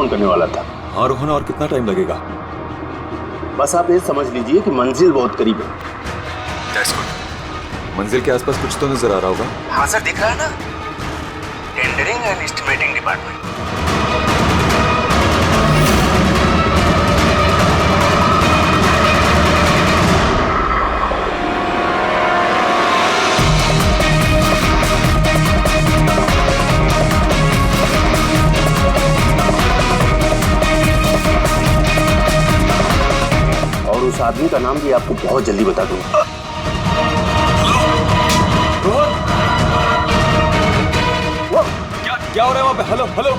Phone करने वाला था। हाँ रोहन, और कितना टाइम लगेगा? बस आप ये समझ लीजिए कि मंजिल बहुत करीब है। That's good. मंजिल के आसपास कुछ तो नजर आ रहा होगा। हाँ सर, दिख रहा है ना, टेंडरिंग एंड एस्टिमेटिंग डिपार्टमेंट। और उस आदमी का नाम भी आपको बहुत जल्दी बता दूंगा। रोहन, क्या हो रहा है वहां पे? Hello hello.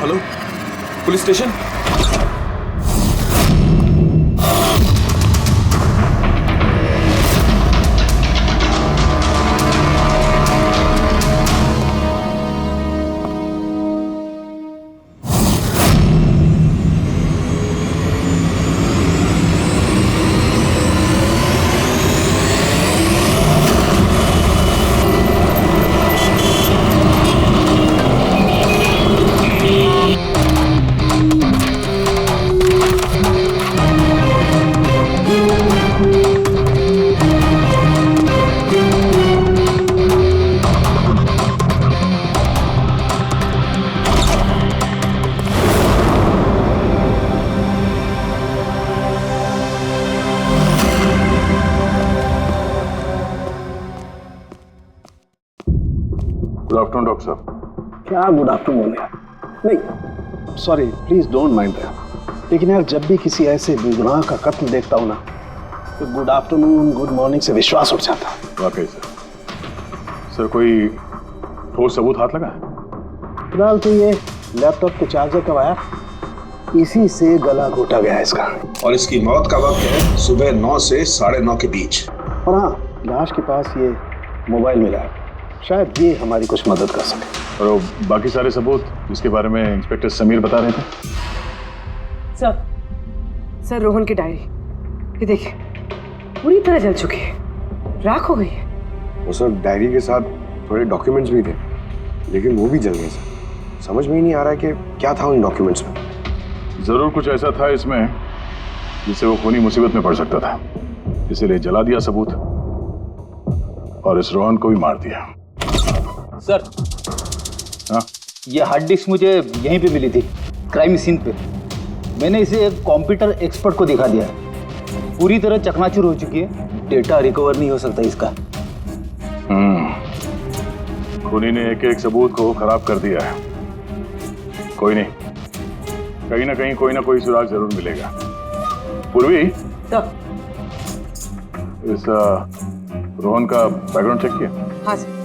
Hello, police station. Good afternoon doctor साहब। क्या गुड आफ्टरनून यार? नहीं sorry, please don't mind that. लेकिन यार जब भी किसी ऐसे बेगुनाह का कत्ल देखता हूँ ना, तो गुड आफ्टरनून गुड मॉर्निंग से विश्वास उठ जाता है। वाकई सर कोई ठोस सबूत हाथ लगा? फिलहाल तो ये लैपटॉप के चार्जर का वायर, इसी से गला घोटा गया है इसका। और इसकी मौत का वक्त है सुबह 9 से 9:30 के बीच। और हाँ, लाश के पास ये मोबाइल मिला है, शायद ये हमारी कुछ मदद कर सके। और बाकी सारे सबूत जिसके बारे में इंस्पेक्टर समीर बता रहे थे? सर रोहन की डायरी, ये देखिए पूरी तरह जल चुकी है, राख हो गई है। वो सर डायरी के साथ थोड़े डॉक्यूमेंट्स भी थे, लेकिन वो भी जल गए सर। समझ में ही नहीं आ रहा है कि क्या था उन डॉक्यूमेंट्स में। जरूर कुछ ऐसा था इसमें जिससे वो खूनी मुसीबत में पड़ सकता था, इसीलिए जला दिया सबूत और इस रोहन को भी मार दिया। सर हाँ? ये हार्ड डिस्क मुझे यहीं पे मिली थी, क्राइम सीन पे। मैंने इसे एक कंप्यूटर एक्सपर्ट को दिखा दिया, पूरी तरह चकनाचूर हो चुकी है, डेटा रिकवर नहीं हो सकता इसका। खूनी ने एक एक सबूत को खराब कर दिया है। कोई नहीं, कहीं ना कहीं कोई ना कोई सुराग जरूर मिलेगा। पूर्वी, सर इस रोहन का बैकग्राउंड चेक किया? हाँ सर,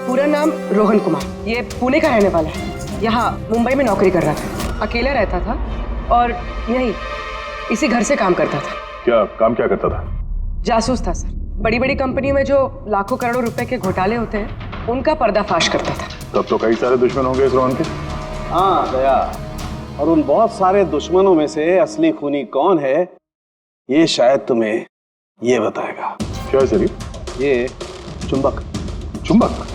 पूरा नाम रोहन कुमार, ये पुणे का रहने वाला है, यहाँ मुंबई में नौकरी कर रहा था, अकेला रहता था और यही इसी घर से काम करता था। क्या काम क्या करता था? जासूस था सर, बड़ी बड़ी कंपनियों में जो लाखों करोड़ों रुपए के घोटाले होते हैं उनका पर्दाफाश करता था। तब तो कई सारे दुश्मन होंगे इस रोहन के। हाँ दया, और उन बहुत सारे दुश्मनों में से असली खूनी कौन है ये शायद तुम्हें ये बताएगा। क्या है सर ये चुंबक। चुंबक?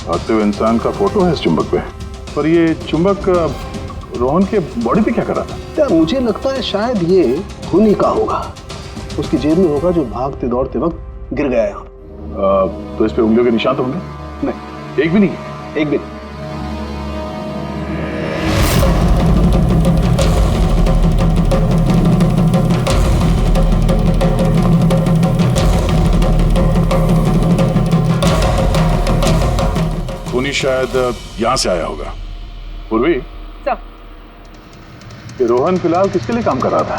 भागते हुए इंसान का फोटो है इस चुंबक पे, पर ये चुंबक रोहन के बॉडी पे क्या कर रहा था? यार मुझे लगता है शायद ये खूनी का होगा, उसकी जेब में होगा जो भागते दौड़ते वक्त गिर गया यहाँ। तो इस पे उंगलियों के निशान तो होंगे? नहीं, एक भी नहीं? एक भी नहीं। खूनी शायद यहाँ से आया होगा। पूर्वी, सर ये रोहन फिलहाल किसके लिए काम कर रहा था?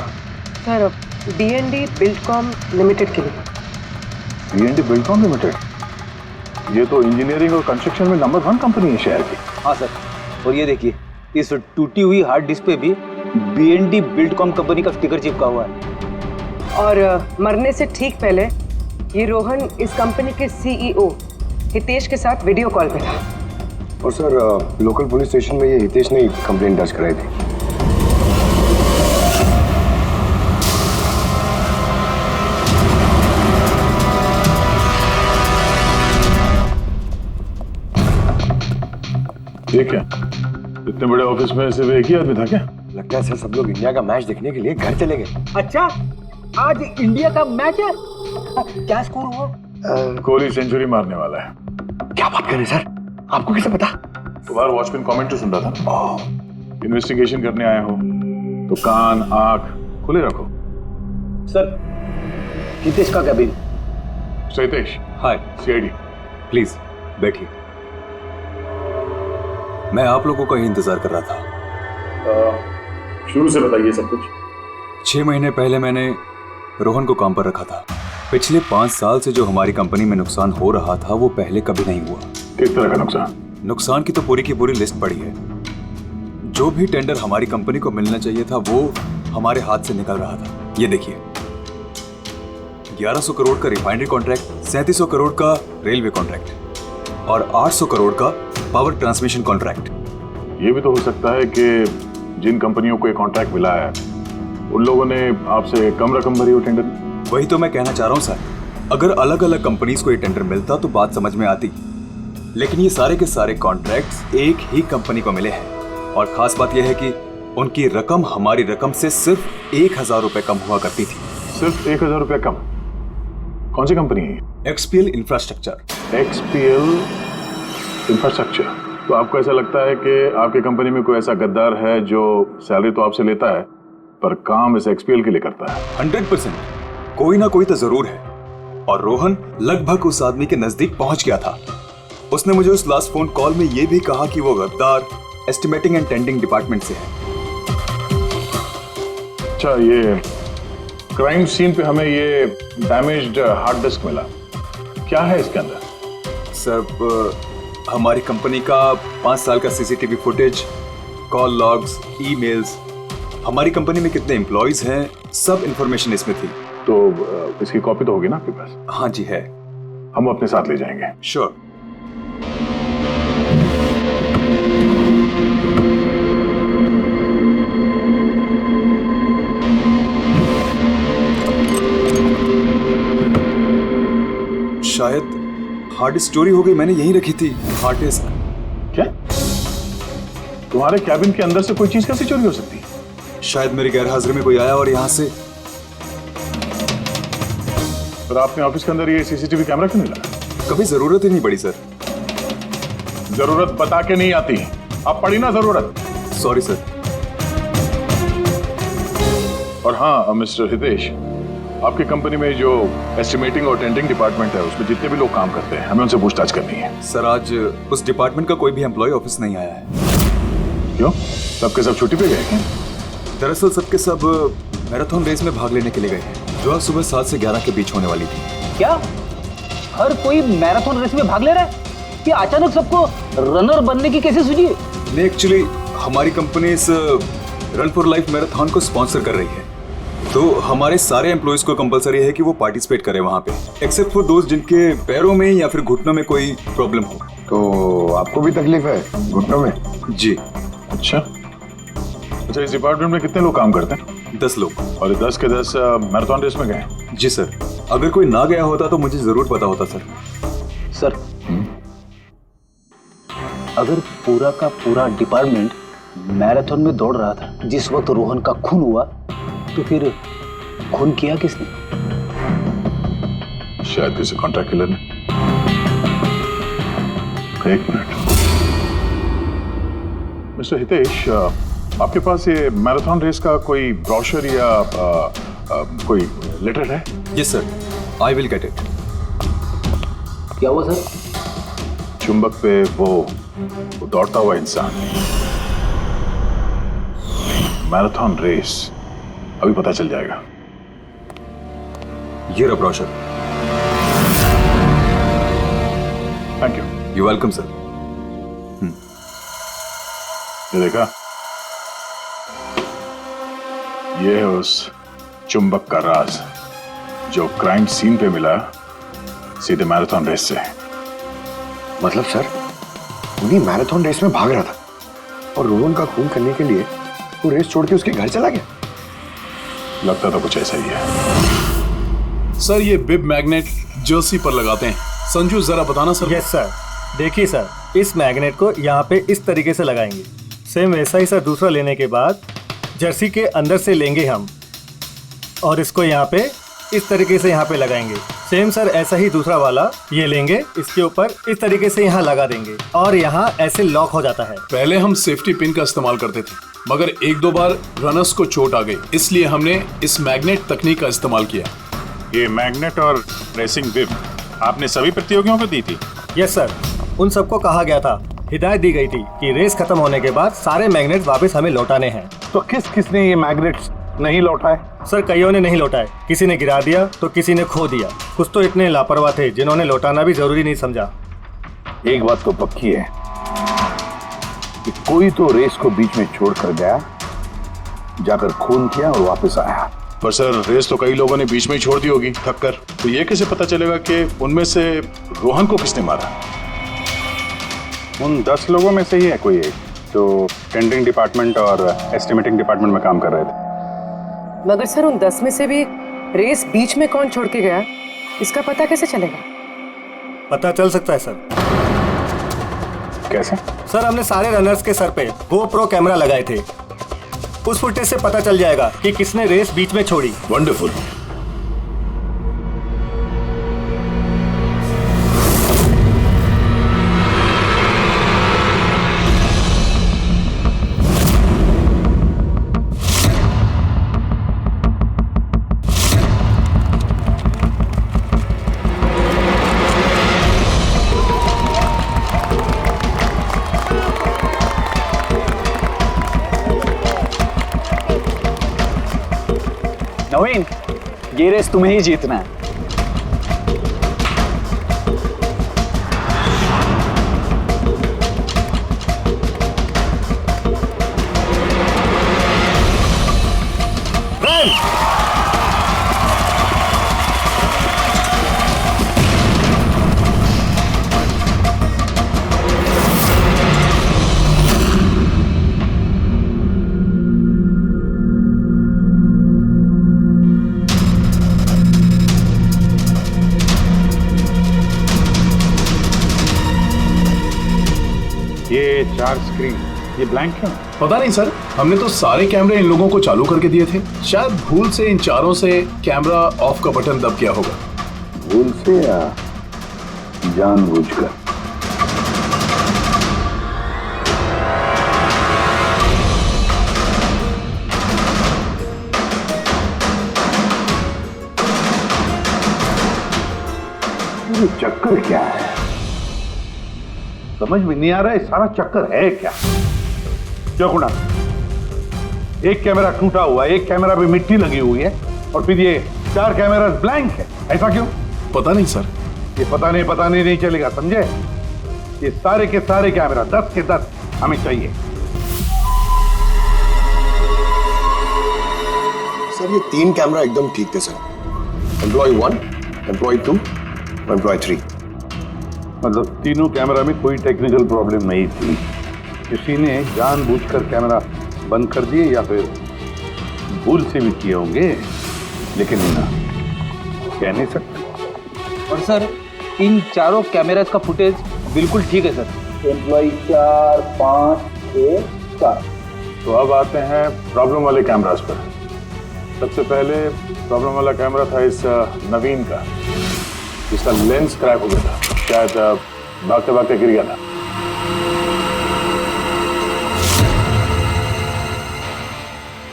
सर D&D बिल्डकॉम लिमिटेड के लिए। D&D Buildcom limited? ये तो इंजीनियरिंग और कंस्ट्रक्शन में नंबर 1 कंपनी है शहर की। हाँ सर, और ये देखिए, इस टूटी हुई हार्ड डिस्क पे भी BND बिल्डकॉम कंपनी का स्टिकर चिपका हुआ है। और मरने से ठीक पहले ये रोहन इस कंपनी के CEO हितेश के साथ वीडियो कॉल पे था। और सर लोकल पुलिस स्टेशन में ये हितेश ने कंप्लेंट दर्ज कराई थी। ये क्या, इतने बड़े ऑफिस में सिर्फ एक ही आदमी था क्या? लगता है सर सब लोग इंडिया का मैच देखने के लिए घर चले गए। अच्छा, आज इंडिया का मैच है। क्या स्कोर हुआ? कोहली सेंचुरी मारने वाला है। क्या बात कर रहे हैं सर, आपको कैसे पता? बाहर वॉचमैन कमेंट्री सुन रहा था। इन्वेस्टिगेशन करने आए हो तो कान आंख खुले रखो। सर, हितेश का cabin. Hitesh, hi, CID। Please बैठिए। मैं आप लोगों का ही इंतजार कर रहा था। शुरू से बताइए सब कुछ। 6 महीने पहले मैंने रोहन को काम पर रखा था। पिछले 5 साल से जो हमारी कंपनी में नुकसान हो रहा था वो पहले कभी नहीं हुआ। किस तरह का नुकसान? नुकसान की तो पूरी की पूरी लिस्ट पड़ी है। जो भी टेंडर हमारी कंपनी को मिलना चाहिए था वो हमारे हाथ से निकल रहा था। ये देखिए, 1100 करोड़ का रिफाइनरी कॉन्ट्रैक्ट, 3700 करोड़ का रेलवे कॉन्ट्रैक्ट और 800 करोड़ का पावर ट्रांसमिशन कॉन्ट्रैक्ट। ये भी तो हो सकता है कि जिन कंपनियों को ये कॉन्ट्रैक्ट मिला है उन लोगों ने आपसे कम रकम भरी हो टेंडर में। वही तो मैं कहना चाह रहा हूँ सर। अगर अलग अलग कंपनीज को ये टेंडर मिलता तो बात समझ में आती, लेकिन ये सारे के सारे कॉन्ट्रैक्ट्स एक ही कंपनी को मिले हैं। और खास बात यह है कि उनकी रकम हमारी रकम से सिर्फ 1000 रुपए कम हुआ करती थी। सिर्फ 1000 रुपया कम? कौन सी कंपनी है? XPL infrastructure. XPL infrastructure. तो आपको ऐसा लगता है कि आपकी कंपनी में कोई ऐसा गद्दार है जो सैलरी तो आपसे लेता है पर काम इस XPL के लिए करता है? 100% कोई ना कोई तो जरूर है। और रोहन लगभग उस आदमी के नजदीक पहुंच गया था। उसने मुझे उस लास्ट फोन कॉल में यह भी कहा कि वो गद्दार एस्टिमेटिंग एंड टेंडिंग डिपार्टमेंट से है। अच्छा, ये क्राइम सीन पे हमें ये डैमेज्ड हार्ड डिस्क मिला, क्या है इसके अंदर? सर, हमारी कंपनी का 5 साल का CCTV footage, call logs, emails, हमारी कंपनी में कितने एम्प्लॉइज हैं, सब इंफॉर्मेशन इसमें थी। तो इसकी कॉपी तो होगी ना आपके पास? हाँ जी है। हम अपने साथ ले जाएंगे। श्योर। शायद हार्ड डिस्क चोरी हो गई, मैंने यहीं रखी थी हार्ड डिस्क। क्या? तुम्हारे कैबिन के अंदर से कोई चीज कैसे चोरी हो सकती है? शायद मेरी गैरहाजिरी में कोई आया और यहाँ से। पर आपने ऑफिस के अंदर ये CCTV कैमरा क्यों नहीं लगा? कभी जरूरत ही नहीं पड़ी सर। जरूरत बता के नहीं आती, अब पड़ी ना जरूरत। Sorry sir. और हाँ मिस्टर हितेश, आपकी कंपनी में जो एस्टिमेटिंग और टेंडिंग डिपार्टमेंट है उसमें जितने भी लोग काम करते हैं हमें उनसे पूछताछ करनी है। सर, आज उस डिपार्टमेंट का कोई भी एम्प्लॉय ऑफिस नहीं आया है। क्यों? सबके सब छुट्टी पे गए क्या? दरअसल सबके सब मैराथन रेस में भाग लेने के लिए गए हैं जो आज सुबह 7 से 11 के बीच होने वाली थी। क्या हर कोई मैराथन रेस में भाग ले रहा है? कि अचानक सबको रनर बनने की कैसे सूझी? नहीं, एक्चुअली हमारी कंपनी इस रन फॉर लाइफ मैराथन को स्पॉन्सर कर रही है, तो हमारे सारे एम्प्लॉइज को कंपलसरी है कि वो पार्टिसिपेट करें वहाँ पे, एक्सेप्ट फॉर दोस्त जिनके पैरों में या फिर घुटनों में कोई प्रॉब्लम हो। तो आपको भी तकलीफ है घुटनों में? जी। अच्छा, इस डिपार्टमेंट में कितने लोग काम करते हैं? 10 लोग। और 10 के 10 मैराथन रेस में गए? जी सर। अगर कोई ना गया होता तो मुझे जरूर पता होता सर। सर, अगर पूरा का पूरा डिपार्टमेंट मैराथन में दौड़ रहा था जिस वक्त रोहन का खून हुआ, तो फिर खून किया किसने? शायद किसी कॉन्ट्रैक्ट किलर ने। एक मिनट मिस्टर हितेश, आपके पास ये मैराथन रेस का कोई ब्रोशर या कोई लेटर है? Yes sir, I will get it. क्या हुआ सर? चुंबक पे वो दौड़ता हुआ इंसान, मैराथन रेस, अभी पता चल जाएगा। ये रहा brochure. Thank you. You welcome sir. ये देखा, ये है उस चुंबक का राज जो क्राइम सीन पे मिला सीधे मैराथन रेस से। मतलब सर, उन्हीं मैराथन रेस में भाग रहा था और रोहन का खून करने के लिए वो रेस छोड़ के उसके घर चला गया। लगता तो कुछ ऐसा ही है। सर ये बिब मैग्नेट जर्सी पर लगाते हैं। संजू जरा बताना सर। Yes sir. देखिए सर, इस मैग्नेट को यहाँ पे इस तरीके से लगाएंगे। सेम वैसा ही सर दूसरा लेने के बाद जर्सी के अंदर से लेंगे हम और इसको यहाँ पे इस तरीके से यहाँ पे लगाएंगे। सेम सर ऐसा ही दूसरा वाला ये लेंगे, इसके ऊपर इस तरीके से यहाँ लगा देंगे और यहाँ ऐसे लॉक हो जाता है। पहले हम सेफ्टी पिन का इस्तेमाल करते थे, मगर एक दो बार रनर्स को चोट आ गई, इसलिए हमने इस मैग्नेट तकनीक का इस्तेमाल किया। ये मैग्नेट और रेसिंग बिब आपने सभी प्रतियोगियों को दी थी? यस सर, उन सबको कहा गया था, हिदायत दी गई थी कि रेस खत्म होने के बाद सारे मैग्नेट वापस हमें लौटाने हैं। तो किसने ये मैग्नेट्स नहीं लौटाए? सर कईयों ने नहीं लौटाए, किसी ने गिरा दिया तो किसी ने खो दिया। कुछ तो इतने लापरवाह थे जिन्होंने लौटाना भी जरूरी नहीं समझा। एक बात तो पक्की है कि कोई तो रेस को बीच में छोड़ कर गया, जाकर खून किया और वापस आया। पर सर रेस तो कई लोगों ने बीच में ही छोड़ दी होगी थक कर, तो ये कैसे पता चलेगा कि उनमें से रोहन को किसने मारा? उन 10 लोगों में से ही है कोई एक जो टेंडरिंग डिपार्टमेंट और एस्टिमेटिंग डिपार्टमेंट में काम कर रहे थे। मगर सर उन 10 में से भी रेस बीच में कौन छोड़ के गया, इसका पता कैसे चलेगा? पता चल सकता है सर। कैसे? सर हमने सारे रनर्स के सर पे GoPro कैमरा लगाए थे, उस फुटेज से पता चल जाएगा कि किसने रेस बीच में छोड़ी। वंडरफुल। नवीन, ये रेस तुम्हें ही जीतना है। ये 4 स्क्रीन, ये ब्लैंक क्यों? पता नहीं सर, हमने तो सारे कैमरे इन लोगों को चालू करके दिए थे। शायद भूल से इन चारों से कैमरा ऑफ का बटन दब गया होगा। भूल से या जानबूझकर? ये चक्कर क्या है? समझ में नहीं आ रहा है, सारा चक्कर है क्या? क्यों कुणाल? एक कैमरा टूटा हुआ है, एक कैमरा पे मिट्टी लगी हुई है और फिर ये 4 कैमरा ब्लैंक है, ऐसा क्यों? पता नहीं सर। ये पता नहीं चलेगा, समझे? ये सारे के सारे कैमरा 10 के 10 हमें चाहिए। सर ये 3 कैमरा एकदम ठीक थे सर। Employ 1, employ 2, employ 3। मतलब तीनों कैमरा में कोई टेक्निकल प्रॉब्लम नहीं थी, किसी ने जानबूझकर कैमरा बंद कर दिए या फिर भूल से भी किए होंगे, लेकिन ना कह नहीं सकते। और सर इन चारों कैमरास का फुटेज बिल्कुल ठीक है सर। एम्प्लॉय 4, 5, 6, 4। तो अब आते हैं प्रॉब्लम वाले कैमरास पर। सबसे पहले प्रॉब्लम वाला कैमरा था इस नवीन का, जिसका लेंस क्रैक हो गया था, शायद भागते भागते गिर गया था।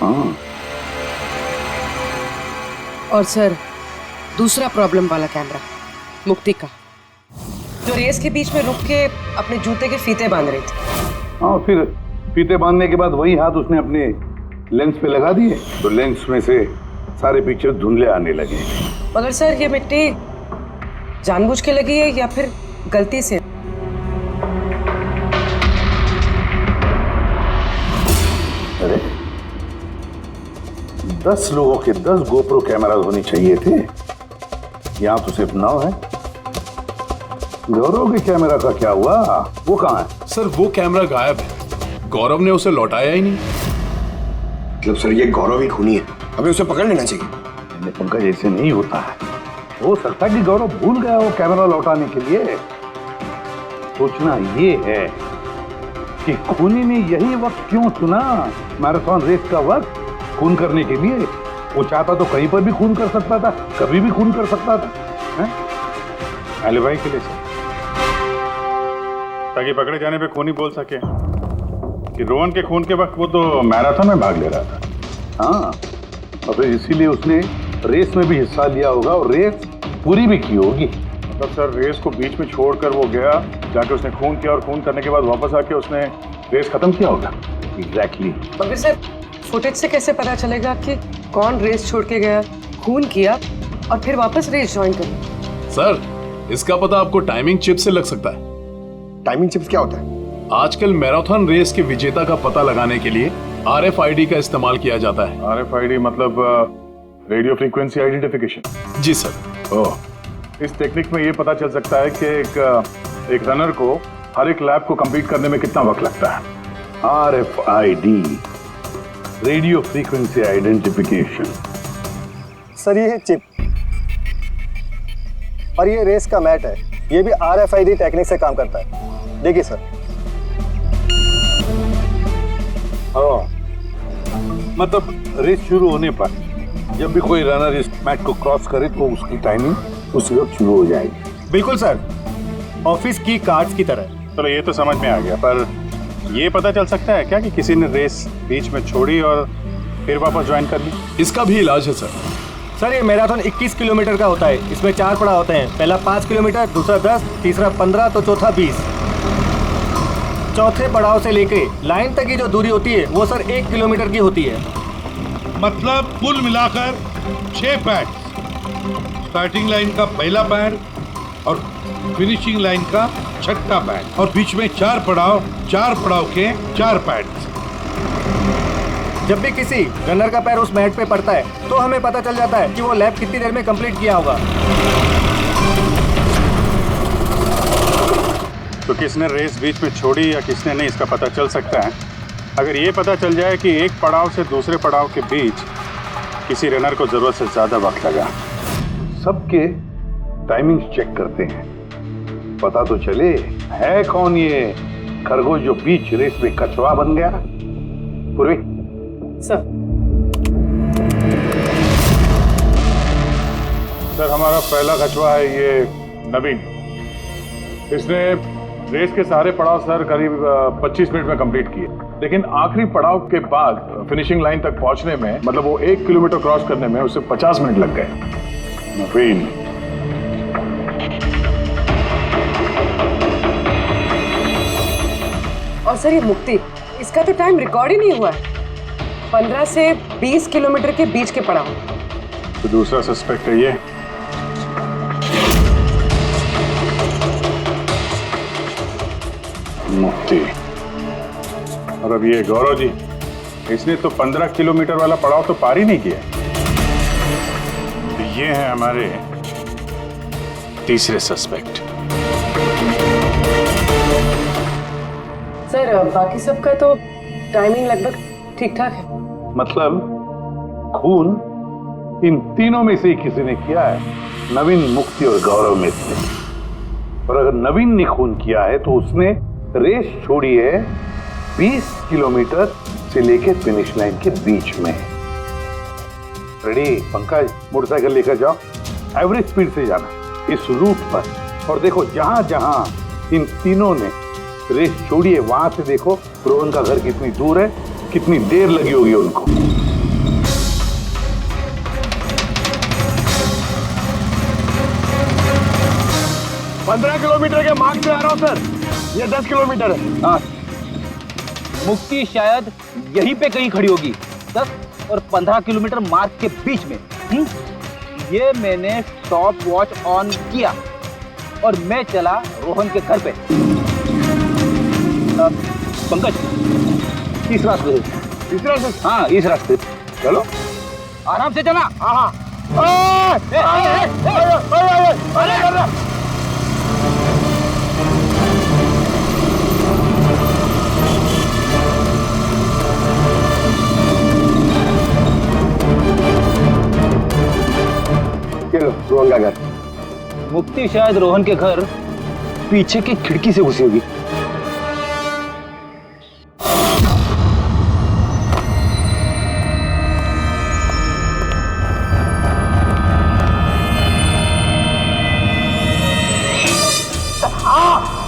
हाँ। और सर दूसरा प्रॉब्लम वाला कैमरा मुक्ति का, जो रेस के बीच में रुक के अपने जूते के फीते बांध रही थी। हाँ, फिर फीते बांधने के बाद वही हाथ उसने अपने लेंस पे लगा दिए तो लेंस में से सारे पिक्चर धुंधले आने लगे। मगर सर ये मिट्टी जानबूझ के लगी है या फिर गलती से? 10 लोगों के 10 गोप्रो कैमरास होने चाहिए थे, यहाँ तो सिर्फ 9 है। गौरव के कैमरा का क्या हुआ? वो कहाँ है? सर वो कैमरा गायब है, गौरव ने उसे लौटाया ही नहीं। मतलब सर ये गौरव ही खूनी है, हमें उसे पकड़ लेना चाहिए। पंकज ऐसे नहीं होता है, हो सकता है कि गौरव भूल गया वो कैमरा लौटाने के लिए। सोचना ये है कि खूनी ने यही वक्त क्यों चुना, मैराथन रेस का वक्त, खून करने के लिए। वो चाहता तो कहीं पर भी खून कर सकता था, कभी भी खून कर सकता था। एलिबाई के लिए सर, ताकि पकड़े जाने पे खूनी बोल सके कि रोहन के खून के वक्त वो तो मैराथन में भाग ले रहा था। हाँ, और फिर इसीलिए उसने रेस में भी हिस्सा लिया होगा और रेस पूरी भी की होगी। मतलब सर रेस को बीच में छोड़कर वो गया, जाके उसने खून किया और खून करने के बाद वापस आके उसने रेस खत्म किया होगा। एग्जैक्टली। मगर सर फुटेज से कैसे पता चलेगा कि कौन रेस छोड़ के गया, खून किया और फिर वापस रेस ज्वाइन कर? सर इसका पता आपको टाइमिंग चिप से लग सकता है। टाइमिंग चिप्स क्या होता है? आजकल मैराथन रेस के विजेता का पता लगाने के लिए RFID का इस्तेमाल किया जाता है। RFID मतलब रेडियो फ्रीक्वेंसी आइडेंटिफिकेशन। जी सर। ओह, इस टेक्निक में ये पता चल सकता है कि एक रनर को हर एक लैप को कंप्लीट करने में कितना वक्त लगता है। RFID, radio frequency identification. Sir ये है चिप और ये रेस का मैट है, ये भी RFID टेक्निक से काम करता है। देखिए सर। मतलब रेस शुरू होने पर जब भी कोई रनर इस मैट को क्रॉस करे तो उसकी टाइमिंग उसी वक्त शुरू हो जाएगी। बिल्कुल सर, ऑफिस की कार्ड्स की तरह। चलो ये तो समझ में आ गया, पर ये पता चल सकता है क्या कि किसी ने रेस बीच में छोड़ी और फिर वापस ज्वाइन कर ली? इसका भी इलाज है सर। सर ये मैराथन 21 किलोमीटर का होता है, इसमें 4 पड़ाव होते हैं। पहला 5 किलोमीटर, दूसरा 10, तीसरा 15 तो चौथा 20। चौथे पड़ाव से लेके लाइन तक की जो दूरी होती है वो सर 1 किलोमीटर की होती है। मतलब कुल मिलाकर 6 पैड, स्टार्टिंग लाइन का पहला पैड और फिनिशिंग लाइन का छठा पैड, और बीच में 4 पड़ाव के 4 पैड। जब भी किसी रनर का पैर उस मैट पे पड़ता है तो हमें पता चल जाता है कि वो लैप कितनी देर में कंप्लीट किया होगा। तो किसने रेस बीच में छोड़ी या किसने नहीं, इसका पता चल सकता है अगर ये पता चल जाए कि एक पड़ाव से दूसरे पड़ाव के बीच किसी रनर को जरूरत से ज्यादा वक्त लगा। सबके टाइमिंग चेक करते हैं, पता तो चले है कौन ये खरगोश जो बीच रेस में कछुआ बन गया। पूर्वी सर हमारा पहला कछुआ है ये नवीन। इसने रेस के सारे पड़ाव सर करीब 25 मिनट में कंप्लीट किए, लेकिन आखिरी पड़ाव के बाद फिनिशिंग लाइन तक पहुंचने में, मतलब वो 1 किलोमीटर क्रॉस करने में उसे 50 मिनट लग गए। नवीन और सर ये मुक्ति, इसका तो टाइम रिकॉर्ड ही नहीं हुआ है। 15 से 20 किलोमीटर के बीच के पड़ाव। तो दूसरा सस्पेक्ट है ये। मुक्ति। और अब ये गौरव जी, इसने तो 15 किलोमीटर वाला पड़ाव तो पार ही नहीं किया। तो ये है हमारे तीसरे सस्पेक्ट। सर बाकी सबका तो टाइमिंग लगभग ठीक ठाक है। मतलब खून इन तीनों में से किसी ने किया है, नवीन, मुक्ति और गौरव में से। और अगर नवीन ने खून किया है तो उसने रेस छोड़ी है 20 किलोमीटर से लेकर फिनिश लाइन के बीच में। रेडी पंकज, मोटरसाइकिल लेकर जाओ, एवरेज स्पीड से जाना इस रूट पर, और देखो जहां जहां इन तीनों ने रेस छोड़ी है वहां से देखो रोहन का घर कितनी दूर है, कितनी देर लगी होगी उनको। 15 किलोमीटर के मार्ग से आ रहा हूं सर, ये 10 किलोमीटर है। हाँ, मुक्ति शायद यहीं पे कहीं खड़ी होगी, 10 और 15 किलोमीटर मार्ग के बीच में। ये मैंने स्टॉप वॉच ऑन किया और मैं चला रोहन के घर पे। पंकज, इस रास्ते से। इस रास्ते? हाँ, इस रास्ते। चलो आराम से चला। हाँ रोहन का घर। मुक्ति शायद रोहन के घर पीछे की खिड़की से घुसी होगी।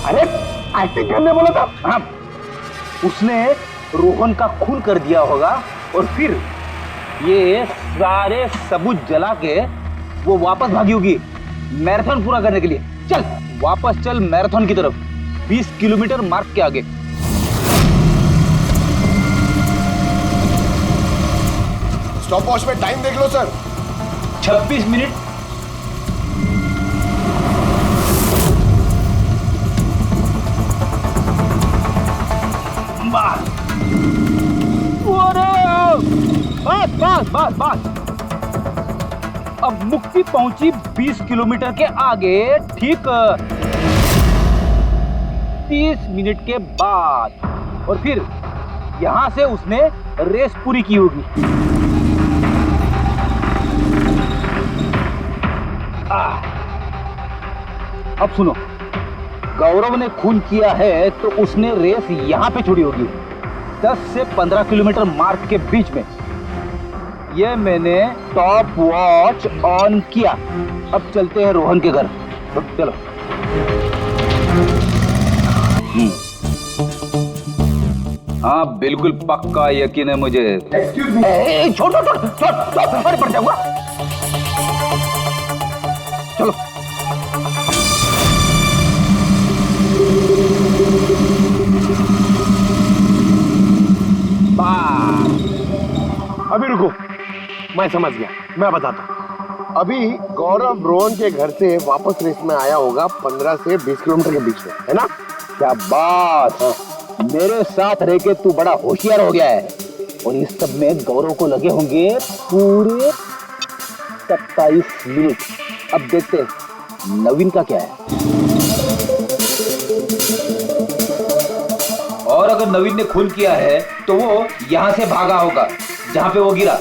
अरे एक्टिंग करने बोला था। हाँ, उसने रोहन का खून कर दिया होगा और फिर ये सारे सबूत जला के वो वापस भागी होगी मैराथन पूरा करने के लिए। चल वापस चल मैराथन की तरफ, 20 किलोमीटर मार्ग के आगे। स्टॉप वॉच में टाइम देख लो सर। 26 मिनट। बस बस बस बस। अब मुक्ति पहुंची 20 किलोमीटर के आगे, ठीक 30 मिनट के बाद, और फिर यहां से उसने रेस पूरी की होगी। अब सुनो, गौरव ने खून किया है तो उसने रेस यहां पे छोड़ी होगी, 10 से 15 किलोमीटर मार्ग के बीच में। ये मैंने टॉप वॉच ऑन किया। अब चलते हैं रोहन के घर। चलो। हाँ बिल्कुल पक्का यकीन है मुझे। Excuse me. छोड़ पड़ जाऊंगा। चलो। अभी रुको, मैं समझ गया, मैं बताता हूँ। अभी गौरव रोहन के घर से वापस रेस में आया होगा 15 से 20 किलोमीटर के बीच में, है ना? क्या बात। मेरे साथ रह के तू बड़ा होशियार हो गया है। और इस सब में गौरव को लगे होंगे पूरे 27 मिनट। अब देखते हैं नवीन का क्या है। और अगर नवीन ने खून किया है तो वो यहाँ से भागा होगा जहाँ पे वो गिरा।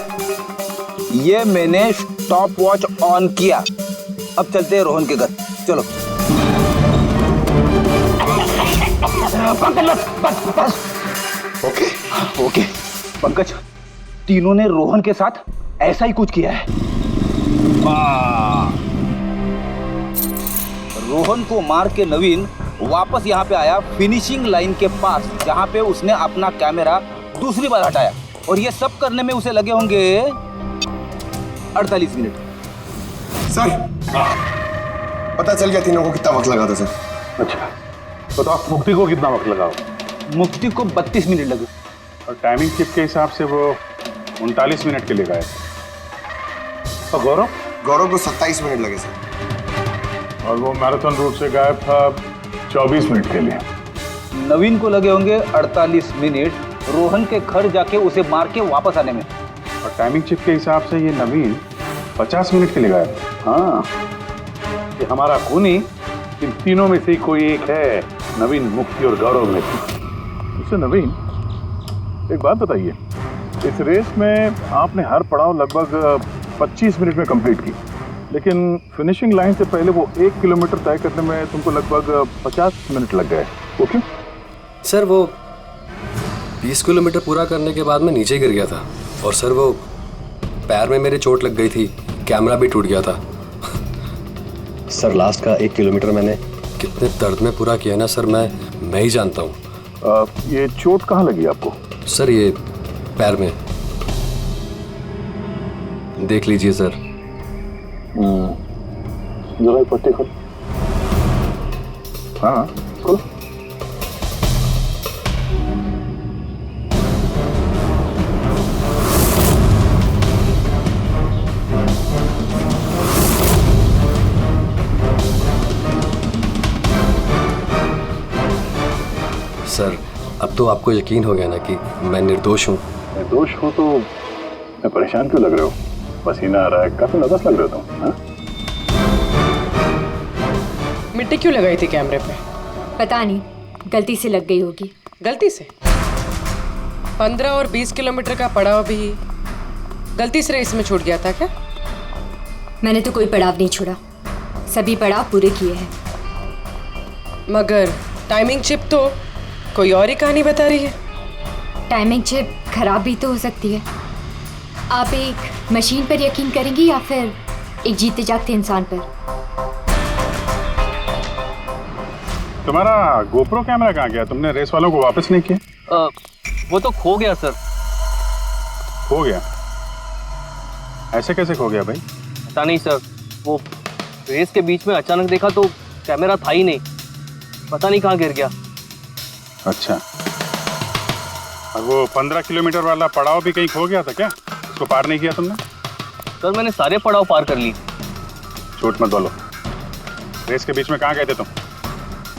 ये मैंने स्टॉप वॉच ऑन किया। अब चलते हैं रोहन के घर। चलो। पंकज बस। ओके पंकज, तीनों ने रोहन के साथ ऐसा ही कुछ किया है। रोहन को मार के नवीन वापस यहाँ पे आया फिनिशिंग लाइन के पास, जहाँ पे उसने अपना कैमरा दूसरी बार हटाया। और ये सब करने में उसे लगे होंगे 48 मिनट। सर पता चल गया तीनों को कितना वक्त लगा था सर। अच्छा, बताओ मुक्ति को कितना वक्त लगा? मुक्ति को 32 मिनट लगे। और टाइमिंग चिप के हिसाब से वो 39 मिनट के लिए गए। और गौरव को 27 मिनट लगे सर। और वो मैराथन रूट से गायब था 24 मिनट के लिए। नवीन को लगे होंगे 48 मिनट रोहन के घर जाके उसे मार के वापस आने में। और टाइमिंग चिप के हिसाब से ये नवीन 50 मिनट के लिए गायब। हाँ, ये हमारा खूनी इन तीनों में से कोई एक है, नवीन, मुक्ति और गौरव में से। उससे नवीन, एक बात बताइए, इस रेस में आपने हर पड़ाव लगभग 25 मिनट में कंप्लीट की, लेकिन फिनिशिंग लाइन से पहले वो 1 किलोमीटर तय करने में तुमको लगभग 50 मिनट लग गए। वो क्यों? सर वो 20 किलोमीटर पूरा करने के बाद मैं नीचे गिर गया था, और सर वो पैर में मेरे चोट लग गई थी, कैमरा भी टूट गया था। सर लास्ट का 1 किलोमीटर मैंने कितने दर्द में पूरा किया ना सर, मैं ही जानता हूँ। ये चोट कहाँ लगी आपको? सर ये पैर में, देख लीजिए सर। जरा पट्टी खोल। हाँ खोलो। सर अब तो आपको यकीन हो गया ना कि मैं निर्दोष हूँ। निर्दोष हो तो मैं परेशान क्यों लग रहे हो? पसीना आ रहा है, काफी नर्वस लग रहे हो तुम। हाँ? मिट्टी क्यों लगाई थी कैमरे पे? पता नहीं, गलती से लग गई होगी। गलती से? 15 और 20 किलोमीटर का पड़ाव भी गलती से रेस में छूट गया था क्या? मैंने तो कोई पड़ाव नहीं छोड़ा, सभी पड़ाव पूरे किए हैं। मगर टाइमिंग चिप तो कोई और ही कहानी बता रही है। टाइमिंग चिप खराब भी तो हो सकती है। आप एक मशीन पर यकीन करेंगी या फिर एक जीते जागते इंसान पर? तुम्हारा गोप्रो कैमरा कहाँ गया? तुमने रेस वालों को वापस नहीं किया? वो तो खो गया सर। खो गया? ऐसे कैसे खो गया भाई? पता नहीं सर, वो रेस के बीच में अचानक देखा तो कैमरा था ही नहीं, पता नहीं कहाँ गिर गया। अच्छा, और वो 15 किलोमीटर वाला पड़ाव भी कहीं खो गया था क्या? उसको पार नहीं किया तुमने? सर मैंने सारे पड़ाव पार कर ली। झूठ मत बोलो, रेस के बीच में कहाँ गए थे तुम?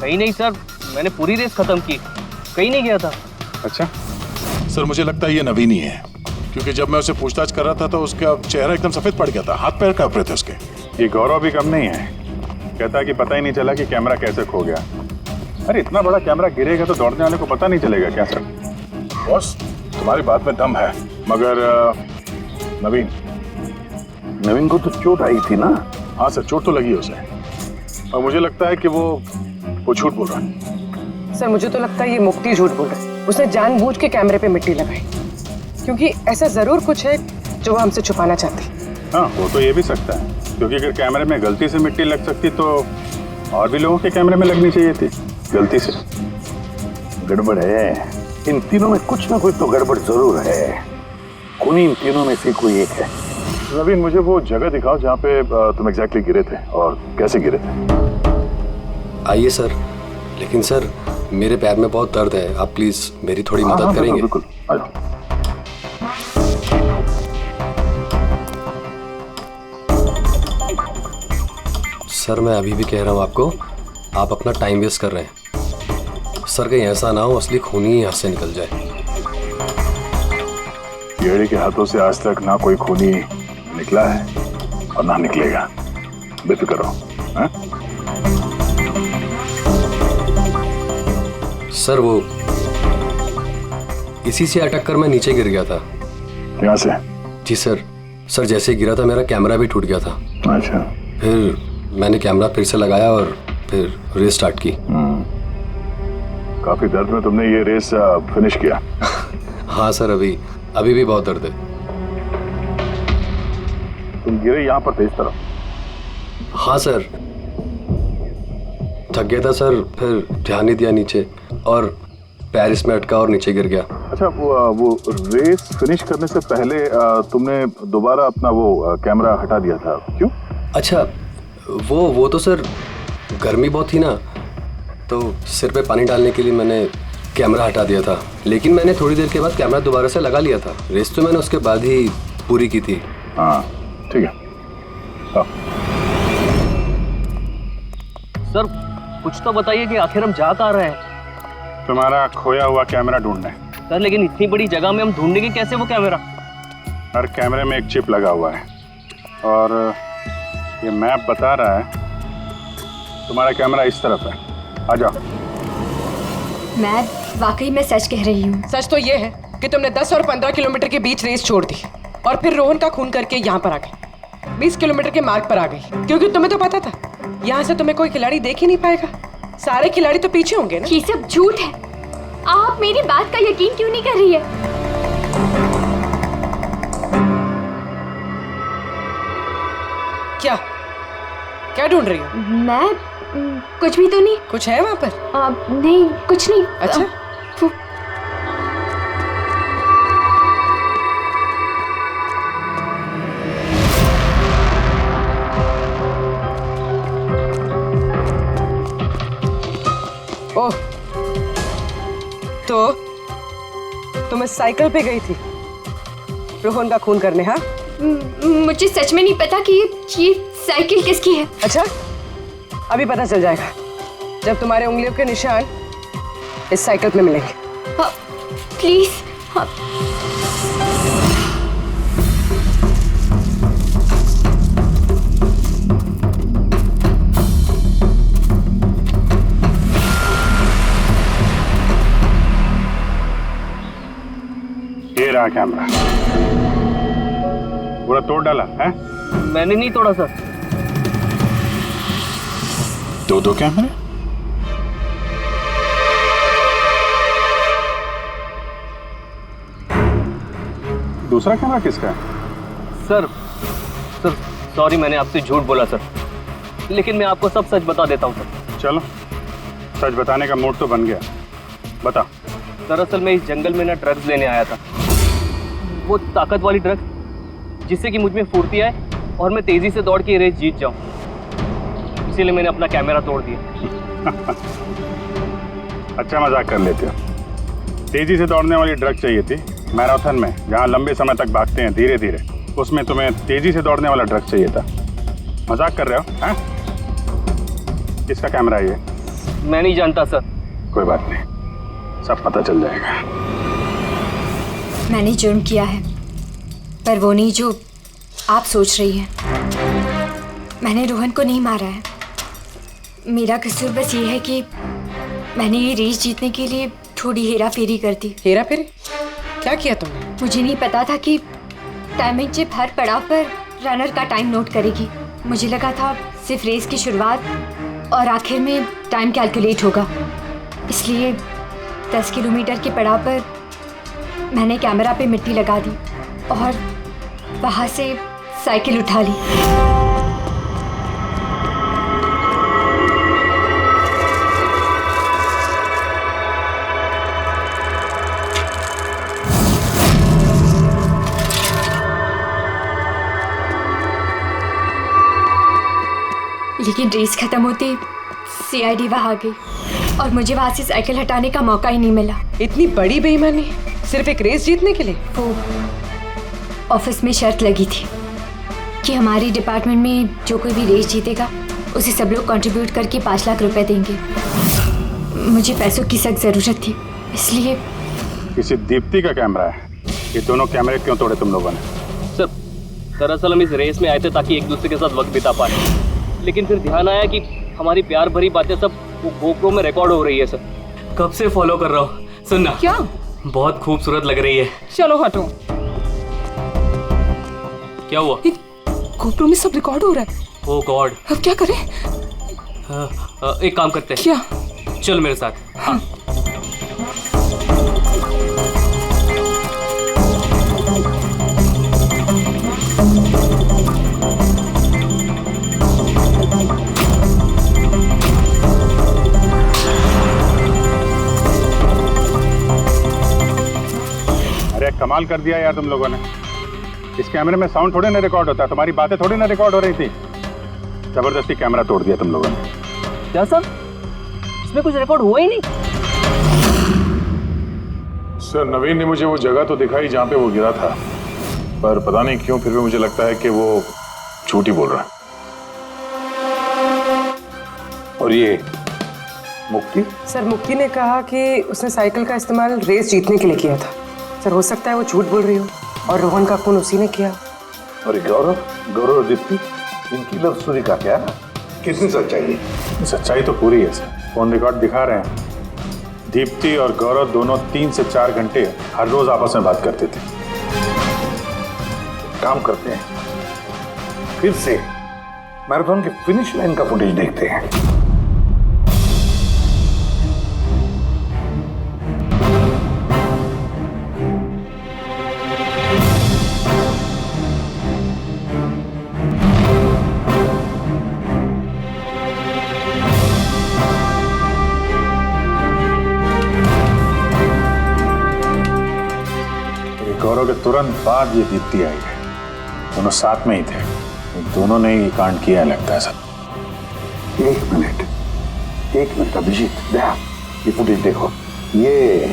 कहीं नहीं सर, मैंने पूरी रेस खत्म की, कहीं नहीं गया था। अच्छा सर, मुझे लगता है ये नवीन ही है, क्योंकि जब मैं उसे पूछताछ कर रहा था तो उसका चेहरा एकदम सफेद पड़ गया था, हाथ पैर कांप रहे थे उसके। ये गौरव भी कम नहीं है, कहता है कि पता ही नहीं चला कि कैमरा कैसे खो गया। अरे इतना बड़ा कैमरा गिरेगा तो दौड़ने वाले को पता नहीं चलेगा क्या सर? बॉस, तुम्हारी बात में दम है, मगर नवीन को तो चोट आई थी ना? हाँ सर, चोट तो लगी उसे, और मुझे लगता है कि वो झूठ बोल रहा है। सर मुझे तो लगता है ये मुक्ति झूठ बोल रहा है। उसने जानबूझ के कैमरे पे मिट्टी लगाई, क्योंकि ऐसा जरूर कुछ है जो वो हमसे छुपाना चाहती। हाँ, वो तो ये भी सकता है, क्योंकि अगर कैमरे में गलती से मिट्टी लग सकती तो और भी लोगों के कैमरे में लगनी चाहिए थी गलती से। गड़बड़ है, इन तीनों में कुछ ना कुछ तो गड़बड़ जरूर है। खूनी इन तीनों में से कोई एक है। नवीन, मुझे वो जगह दिखाओ जहाँ पे तुम एग्जैक्टली गिरे थे और कैसे गिरे थे। आइए सर, लेकिन सर मेरे पैर में बहुत दर्द है, आप प्लीज मेरी थोड़ी मदद करेंगे? बिल्कुल, आ जाओ। सर मैं अभी भी कह रहा हूँ आपको, आप अपना टाइम वेस्ट कर रहे हैं। सर कहीं ऐसा ना हो असली खूनी ही हाथ से निकल जाए। येड़ी के हाथों से आज तक ना कोई खूनी निकला है और ना निकलेगा, बेफिक्र रहो। हाँ? सर वो इसी से अटक कर मैं नीचे गिर गया था। यहाँ से? जी सर। सर जैसे गिरा था मेरा कैमरा भी टूट गया था। अच्छा। फिर मैंने कैमरा फिर से लगाया और फिर रेस स्टार्ट की। काफी दर्द में तुमने ये रेस फिनिश किया? हाँ सर, अभी भी बहुत दर्द है। तुम गिरे यहाँ पर तेज तरफ? हाँ सर, थक गया था सर, फिर ध्यान नहीं दिया नीचे और पैर इसमें अटका और नीचे गिर गया। अच्छा, वो रेस फिनिश करने से पहले तुमने दोबारा अपना वो कैमरा हटा दिया था, क्यों? अच्छा, वो तो सर गर्मी बहुत थी ना, तो सिर पे पानी डालने के लिए मैंने कैमरा हटा दिया था, लेकिन मैंने थोड़ी देर के बाद कैमरा दोबारा से लगा लिया था। रेस तो मैंने उसके बाद ही पूरी की थी। हाँ ठीक है। सर कुछ तो बताइए कि आखिर हम जा कहाँ रहे हैं? तुम्हारा खोया हुआ कैमरा ढूंढने। सर लेकिन इतनी बड़ी जगह में हम ढूंढेंगे कैसे वो कैमरा? हर कैमरे में एक चिप लगा हुआ है और ये मैप बता रहा है तुम्हारा कैमरा इस तरफ है। आ जाओ। मैं वाकई में सच कह रही हूँ। सच तो ये है कि तुमने 10 और 15 किलोमीटर के बीच रेस छोड़ दी और फिर रोहन का खून करके यहाँ पर आ गई, 20 किलोमीटर के मार्ग पर आ गई, क्योंकि तुम्हें तो पता था यहाँ से तुम्हें कोई खिलाड़ी देख ही नहीं पाएगा। सारे खिलाड़ी तो पीछे होंगे ना। ये सब झूठ है। आप मेरी बात का यकीन क्यों नहीं कर रही है? क्या क्या ढूंढ रही हो? मैं कुछ भी तो नहीं। कुछ है वहाँ पर? नहीं, कुछ नहीं। अच्छा। ओह, तो तुम इस साइकिल पे गई थी रोहन का खून करने? हाँ, मुझे सच में नहीं पता कि ये साइकिल किसकी है। अच्छा, अभी पता चल जाएगा जब तुम्हारे उंगलियों के निशान इस साइकिल पे मिलेंगे। प्लीज। कैमरा। पूरा तोड़ डाला है? मैंने नहीं तोड़ा सर। दो कैमरे? दूसरा कैमरा किसका है? सर सॉरी, मैंने आपसे झूठ बोला सर, लेकिन मैं आपको सब सच बता देता हूँ सर। चलो, सच बताने का मूड तो बन गया, बता। दरअसल मैं इस जंगल में ना ड्रग्स लेने आया था, वो ताकत वाली ड्रग्स जिससे कि मुझ में फुर्ती आए और मैं तेजी से दौड़ के ये रेस जीत जाऊं, इसीलिए मैंने अपना कैमरा तोड़ दिया। अच्छा मजाक कर लेते हो। तेजी से दौड़ने वाली ड्रग चाहिए थी मैराथन में, जहाँ लंबे समय तक भागते हैं धीरे धीरे, उसमें तुम्हें तेजी से दौड़ने वाला ड्रग चाहिए था। मजाक कर रहे हो हैं? किसका कैमरा है ये? मैं नहीं जानता सर। कोई बात नहीं, सब पता चल जाएगा। मैंने जुर्म किया है, पर वो नहीं जो आप सोच रही हैं। मैंने रोहन को नहीं मारा है। मेरा कसूर बस ये है कि मैंने ये रेस जीतने के लिए थोड़ी हेरा फेरी कर दी। हेरा फेरी? क्या किया तुमने? मुझे नहीं पता था कि टाइमिंग चिप हर पड़ाव पर रनर का टाइम नोट करेगी। मुझे लगा था सिर्फ रेस की शुरुआत और आखिर में टाइम कैलकुलेट होगा, इसलिए 10 किलोमीटर के पड़ाव पर मैंने कैमरा पे मिट्टी लगा दी और वहाँ से साइकिल उठा ली। लेकिन रेस खत्म होते सीआईडी वहाँ आ गई और मुझे वहाँ से साइकिल हटाने का मौका ही नहीं मिला। इतनी बड़ी बेईमानी सिर्फ एक रेस जीतने के लिए? वो ऑफिस में शर्त लगी थी कि हमारे डिपार्टमेंट में जो कोई भी रेस जीतेगा उसे सब लोग कंट्रीब्यूट करके 5 लाख रुपए देंगे। मुझे पैसों की सख्त ज़रूरत थी, इसलिए। किसी दीप्ति का कैमरा है? ये दोनों कैमरे क्यों तोड़े तुम लोगों ने? सर दरअसल हम इस रेस में आए थे ताकि एक दूसरे के साथ वक्त बिता पाए, लेकिन फिर ध्यान आया कि हमारी प्यार भरी बातें सब वो गोप्रो में रिकॉर्ड हो रही है। सर कब से फॉलो कर रहा हूँ, सुनना। क्या? बहुत खूबसूरत लग रही है। चलो हटो। क्या हुआ? गोप्रो में सब रिकॉर्ड हो रहा है। ओह गॉड, अब क्या करें? एक काम करते हैं। क्या? चल मेरे साथ। हाँ। अरे कमाल कर दिया यार तुम लोगों ने। इस कैमरे में साउंड थोड़ी ना रिकॉर्ड होता, तुम्हारी बातें थोड़ी ना रिकॉर्ड हो रही थी। जबरदस्ती कैमरा तोड़ दिया तुम लोगों ने। क्या सर? इसमें कुछ रिकॉर्ड हुआ ही नहीं। सर नवीन ने मुझे वो जगह तो दिखाई जहां पे वो गिरा था, पर पता नहीं क्यों फिर भी मुझे लगता है कि वो झूठ ही बोल रहा है। और ये मुक्ति? सर मुक्ति ने कहा कि उसने साइकिल का इस्तेमाल रेस जीतने के लिए किया था। सर हो सकता है वो झूठ बोल रही हो और रोहन का खून उसी ने किया। और गौरव और दीप्ति, इनकी लव स्टोरी का क्या? कितनी सच्चाई है? सच्चाई तो पूरी है सर, फोन रिकॉर्ड दिखा रहे हैं। दीप्ति और गौरव दोनों 3 से 4 घंटे हर रोज आपस में बात करते थे। काम करते हैं, फिर से मैराथन की फिनिश लाइन का फुटेज देखते हैं। गौरव के तुरंत बाद ये दीप्ति आई है, दोनों साथ में ही थे। दोनों ने ये कांड किया लगता है सर। एक मिनट अभिजीत, देखा ये फुटेज देखो। ये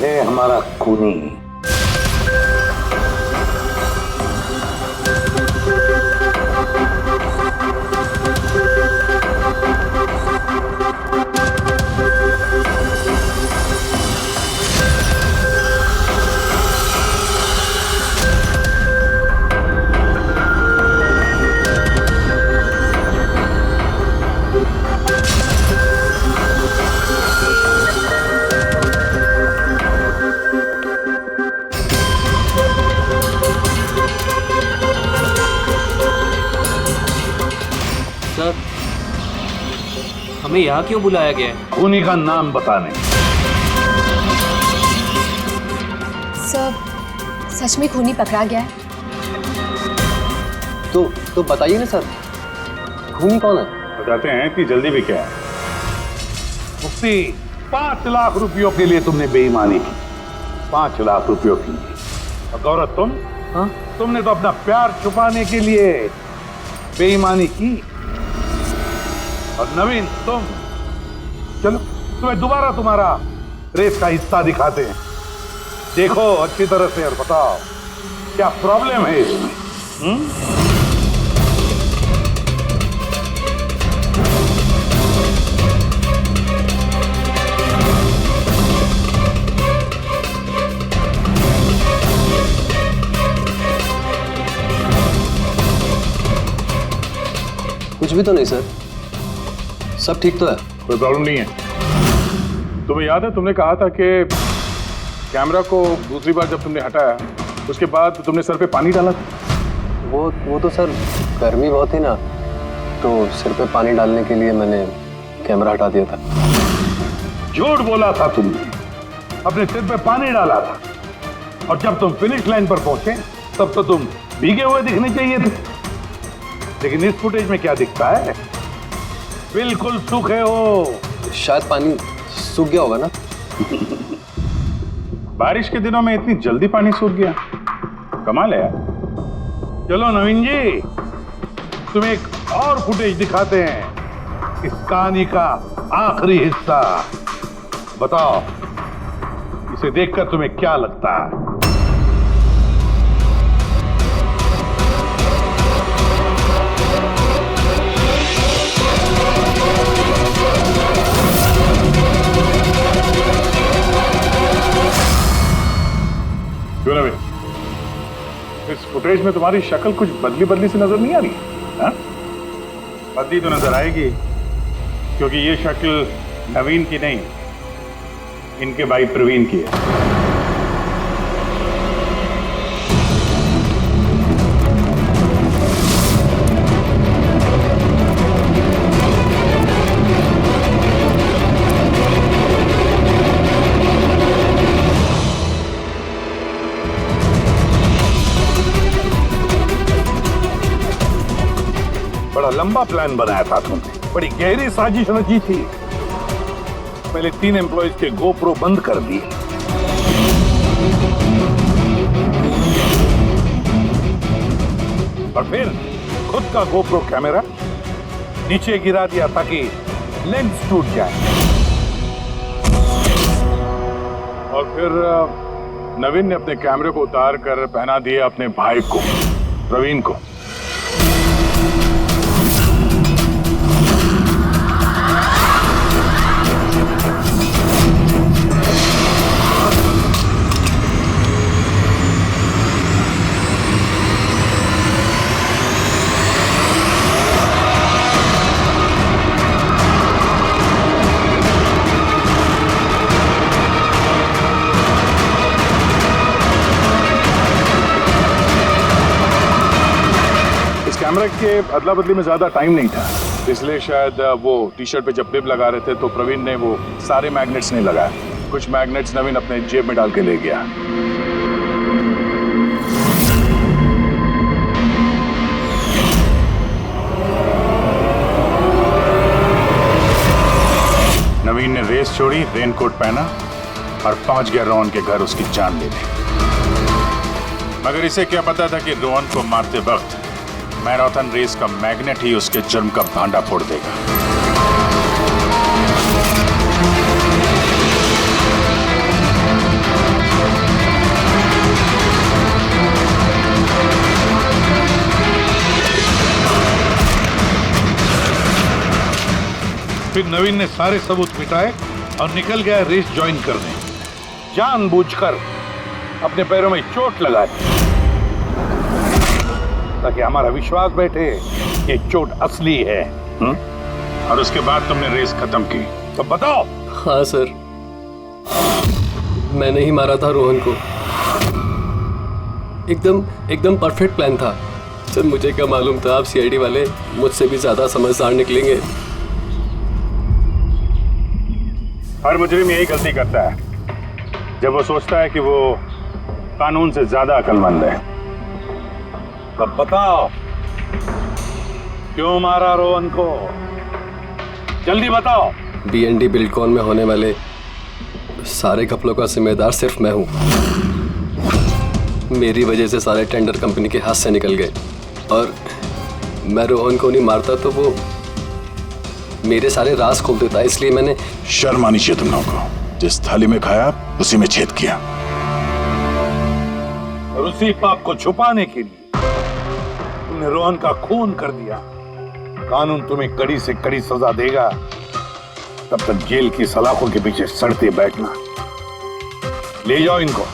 है हमारा खूनी। सर, हमें यहाँ क्यों बुलाया गया है? खूनी का नाम बताने। सर, सच में खूनी पकड़ा गया है? तो बताइए ना सर, खूनी कौन है? बताते हैं, इतनी जल्दी भी क्या है? मुफ्ती, 5 लाख रुपयों के लिए तुमने बेईमानी की। 5 लाख रुपयों की। और गौरव तुम? हाँ? तुमने तो अपना प्यार छुपाने के लिए बेईमानी की। और नवीन तुम, चलो तुम्हें दोबारा तुम्हारा रेस का हिस्सा दिखाते हैं। देखो अच्छी तरह से और बताओ क्या प्रॉब्लम है इसमें। कुछ भी तो नहीं सर, सब ठीक तो है। कोई प्रॉब्लम नहीं है। तुम्हें याद है तुमने कहा था कि कैमरा को दूसरी बार जब तुमने हटाया उसके बाद तुमने सर पे पानी डाला था? वो तो सर गर्मी बहुत थी ना, तो सिर पे पानी डालने के लिए मैंने कैमरा हटा दिया था। झूठ बोला था तुमने, अपने सिर पे पानी डाला था। और जब तुम फिनिश लाइन पर पहुंचे तब तो तुम भीगे हुए दिखने चाहिए थे। लेकिन इस फुटेज में क्या दिखता है? बिल्कुल सूखे हो। शायद पानी सूख गया होगा ना। बारिश के दिनों में इतनी जल्दी पानी सूख गया, कमाल है यार। चलो नवीन जी, तुम्हें एक और फुटेज दिखाते हैं, इस कहानी का आखिरी हिस्सा। बताओ इसे देखकर तुम्हें क्या लगता है? क्यों नवीन, इस फुटेज में तुम्हारी शक्ल कुछ बदली बदली सी नजर नहीं आ रही? हाँ? बदली तो नजर आएगी, क्योंकि ये शक्ल नवीन की नहीं, इनके भाई प्रवीण की है। बड़ा लंबा प्लान बनाया था तुमने, बड़ी गहरी साजिश रची थी। पहले 3 एम्प्लॉइज के गोप्रो बंद कर दिए, और फिर खुद का गोप्रो कैमरा नीचे गिरा दिया ताकि लेंस टूट जाए। और फिर नवीन ने अपने कैमरे को उतार कर पहना दिया अपने भाई को, प्रवीण को। कैमरा के अदला बदली में ज्यादा टाइम नहीं था, इसलिए शायद वो टी शर्ट पे जब बिब लगा रहे थे तो प्रवीण ने वो सारे मैग्नेट्स नहीं लगाए। कुछ मैग्नेट्स नवीन अपने जेब में डाल के ले गया। नवीन ने रेस छोड़ी, रेनकोट पहना और पहुंच गया रोहन के घर उसकी जान लेने। मगर इसे क्या पता था कि रोहन को मारते वक्त मैराथन रेस का मैग्नेट ही उसके जुर्म का भांडा फोड़ देगा। फिर नवीन ने सारे सबूत मिटाए और निकल गया रेस ज्वाइन करने। जानबूझकर अपने पैरों में चोट लगाई ताकि हमारा विश्वास बैठे कि चोट असली है। और उसके बाद तुमने रेस खत्म की। तो बताओ। हाँ सर, मैंने ही मारा था रोहन को। एकदम परफेक्ट प्लान था। सर मुझे क्या मालूम था आप सीआईडी वाले मुझसे भी ज्यादा समझदार निकलेंगे। हर मुजरिम यही गलती करता है जब वो सोचता है कि वो कानून से ज्यादा अक्लमंद है। अब बताओ क्यों मारा रोहन को, जल्दी बताओ। BND बिल्डकॉन में होने वाले सारे घपलों का जिम्मेदार सिर्फ मैं हूँ। मेरी वजह से सारे टेंडर कंपनी के हाथ से निकल गए और मैं रोहन को नहीं मारता तो वो मेरे सारे राज खोल देता, इसलिए मैंने। शर्म आनी चाहिए तुम लोगों को। जिस थाली में खाया उसी में छेद किया। और उसी पाप को छुपाने के लिए तुमने रोहन का खून कर दिया। कानून तुम्हें कड़ी से कड़ी सजा देगा, तब तक जेल की सलाखों के पीछे सड़ते बैठना। ले जाओ इनको।